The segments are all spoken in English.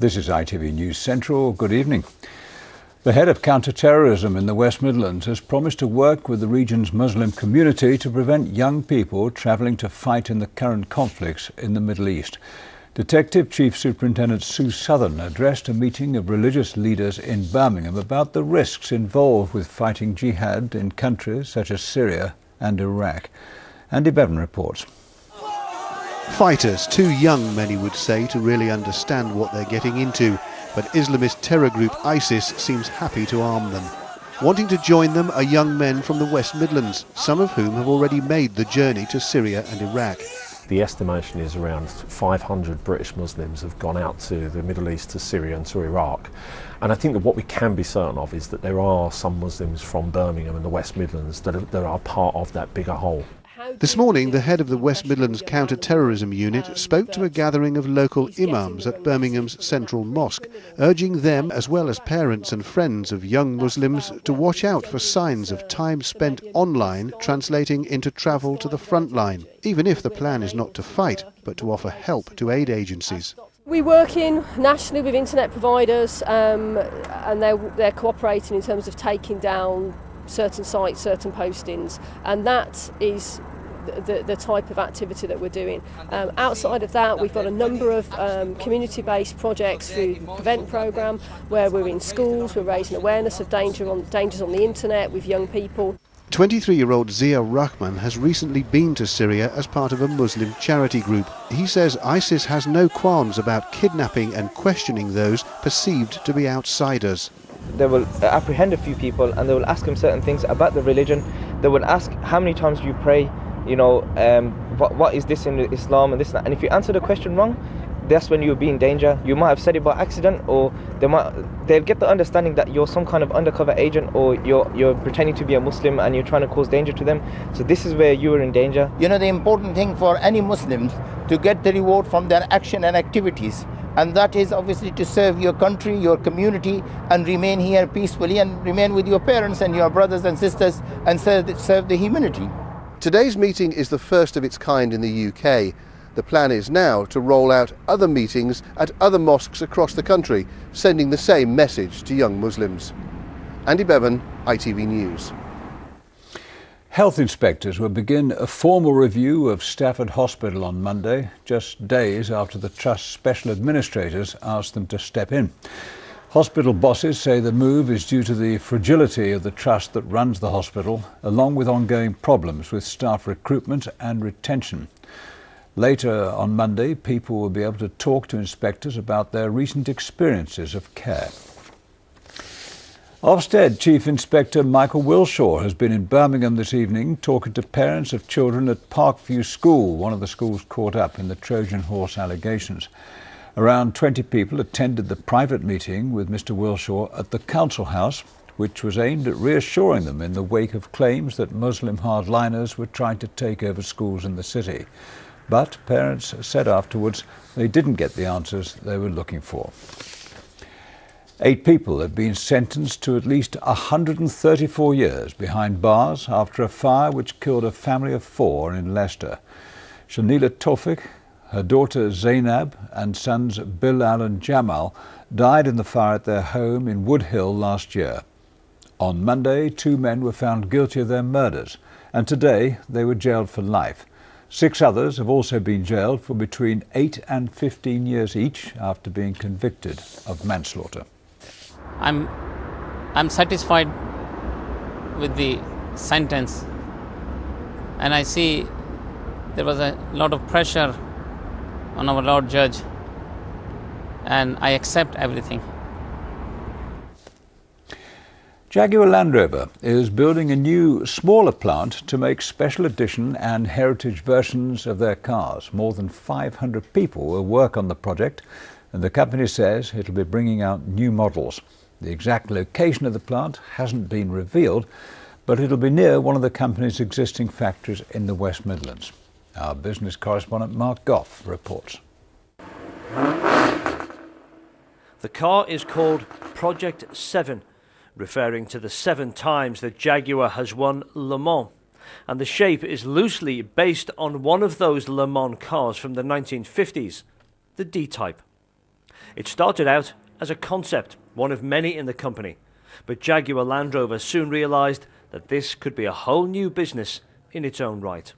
This is ITV News Central. Good evening. The head of counter-terrorism in the West Midlands has promised to work with the region's Muslim community to prevent young people travelling to fight in the current conflicts in the Middle East. Detective Chief Superintendent Sue Southern addressed a meeting of religious leaders in Birmingham about the risks involved with fighting jihad in countries such as Syria and Iraq. Andy Bevan reports. Fighters, too young, many would say, to really understand what they're getting into. But Islamist terror group ISIS seems happy to arm them. Wanting to join them are young men from the West Midlands, some of whom have already made the journey to Syria and Iraq. The estimation is around 500 British Muslims have gone out to the Middle East, to Syria and to Iraq. And I think that what we can be certain of is that there are some Muslims from Birmingham and the West Midlands that are part of that bigger whole. This morning, the head of the West Midlands Counter-Terrorism Unit spoke to a gathering of local imams at Birmingham's Central Mosque, urging them, as well as parents and friends of young Muslims, to watch out for signs of time spent online translating into travel to the front line, even if the plan is not to fight, but to offer help to aid agencies. We're working nationally with internet providers and they're cooperating in terms of taking down certain sites, certain postings, and that is the type of activity that we're doing. Outside of that, we've got a number of community-based projects through the Prevent programme where we're in schools, we're raising awareness of dangers on the internet with young people. 23-year-old Zia Rahman has recently been to Syria as part of a Muslim charity group. He says ISIS has no qualms about kidnapping and questioning those perceived to be outsiders. They will apprehend a few people and they will ask them certain things about the religion. They will ask, how many times do you pray? You know, what is this in Islam and this and that. And if you answer the question wrong, that's when you'll be in danger. You might have said it by accident, or they'll get the understanding that you're some kind of undercover agent, or you're pretending to be a Muslim and you're trying to cause danger to them. So this is where you are in danger. You know, the important thing for any Muslims to get the reward from their action and activities, and that is obviously to serve your country, your community, and remain here peacefully and remain with your parents and your brothers and sisters and serve the humanity. Today's meeting is the first of its kind in the UK. The plan is now to roll out other meetings at other mosques across the country, sending the same message to young Muslims. Andy Bevan, ITV News. Health inspectors will begin a formal review of Stafford Hospital on Monday, just days after the Trust's special administrators asked them to step in. Hospital bosses say the move is due to the fragility of the trust that runs the hospital, along with ongoing problems with staff recruitment and retention. Later on Monday, people will be able to talk to inspectors about their recent experiences of care. Ofsted Chief Inspector Michael Wilshaw has been in Birmingham this evening talking to parents of children at Parkview School, one of the schools caught up in the Trojan horse allegations. Around 20 people attended the private meeting with Mr Wilshaw at the Council House, which was aimed at reassuring them in the wake of claims that Muslim hardliners were trying to take over schools in the city. But parents said afterwards they didn't get the answers they were looking for. 8 people have been sentenced to at least 134 years behind bars after a fire which killed a family of 4 in Leicester. Shanila Tawfiq, her daughter Zainab and sons Bilal and Jamal died in the fire at their home in Wood Hill last year. On Monday, 2 men were found guilty of their murders, and today they were jailed for life. 6 others have also been jailed for between 8 and 15 years each after being convicted of manslaughter. I'm satisfied with the sentence, and I see there was a lot of pressure on our Lord Judge, and I accept everything. Jaguar Land Rover is building a new, smaller plant to make special edition and heritage versions of their cars. More than 500 people will work on the project, and the company says it'll be bringing out new models. The exact location of the plant hasn't been revealed, but it'll be near one of the company's existing factories in the West Midlands. Our business correspondent Mark Goff reports. The car is called Project 7, referring to the 7 times that Jaguar has won Le Mans, and the shape is loosely based on one of those Le Mans cars from the 1950s, the D-Type. It started out as a concept, one of many in the company, but Jaguar Land Rover soon realised that this could be a whole new business in its own right.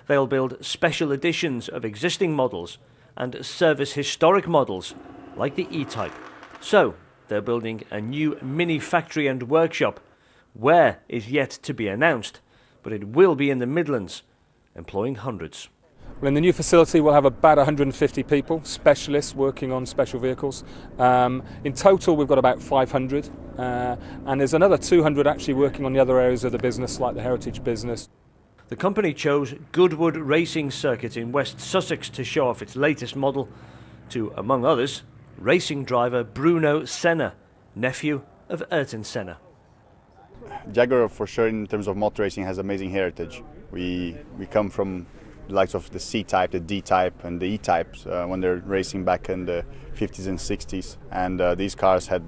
They'll build special editions of existing models and service historic models like the E-Type. So they're building a new mini factory and workshop. Where is yet to be announced, but it will be in the Midlands, employing hundreds. Well, in the new facility we'll have about 150 people, specialists working on special vehicles. In total we've got about 500 and there's another 200 actually working on the other areas of the business like the heritage business. The company chose Goodwood Racing Circuit in West Sussex to show off its latest model to, among others, racing driver Bruno Senna, nephew of Ayrton Senna. Jaguar, for sure, in terms of motor racing, has amazing heritage. We come from the likes of the C-Type, the D-Type and the E-Types when they're racing back in the 50s and 60s, and these cars had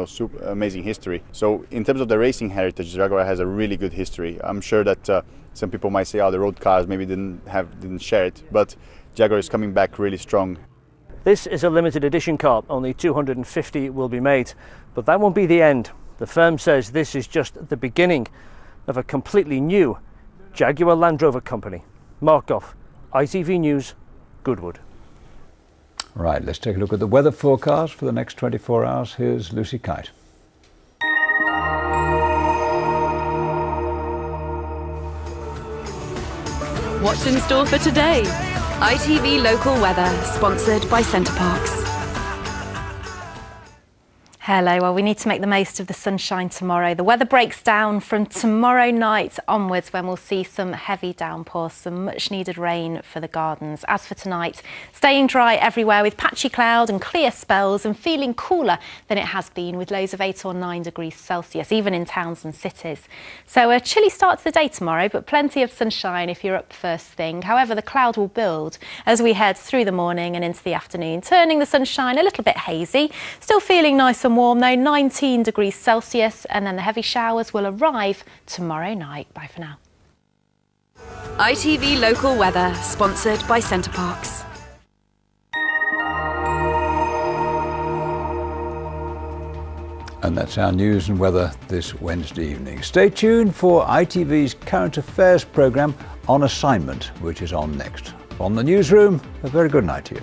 super amazing history. So in terms of the racing heritage, Jaguar has a really good history. I'm sure that some people might say, the road cars maybe didn't share it, but Jaguar is coming back really strong. This is a limited edition car, only 250 will be made, but that won't be the end. The firm says this is just the beginning of a completely new Jaguar Land Rover company. Mark Goff, ITV News, Goodwood. Right, let's take a look at the weather forecast for the next 24 hours. Here's Lucy Kite. What's in store for today? ITV Local Weather, sponsored by CenterParcs. Hello, well, we need to make the most of the sunshine tomorrow. The weather breaks down from tomorrow night onwards when we'll see some heavy downpours, some much needed rain for the gardens. As for tonight, staying dry everywhere with patchy cloud and clear spells and feeling cooler than it has been with lows of 8 or 9 degrees Celsius, even in towns and cities. So a chilly start to the day tomorrow, but plenty of sunshine if you're up first thing. However, the cloud will build as we head through the morning and into the afternoon, turning the sunshine a little bit hazy. Still feeling nice and warm though, 19 degrees Celsius, and then the heavy showers will arrive tomorrow night. Bye for now. ITV Local Weather, sponsored by CenterParcs. And that's our news and weather this Wednesday evening. Stay tuned for ITV's Current Affairs programme On Assignment, which is on next. From the newsroom, a very good night to you.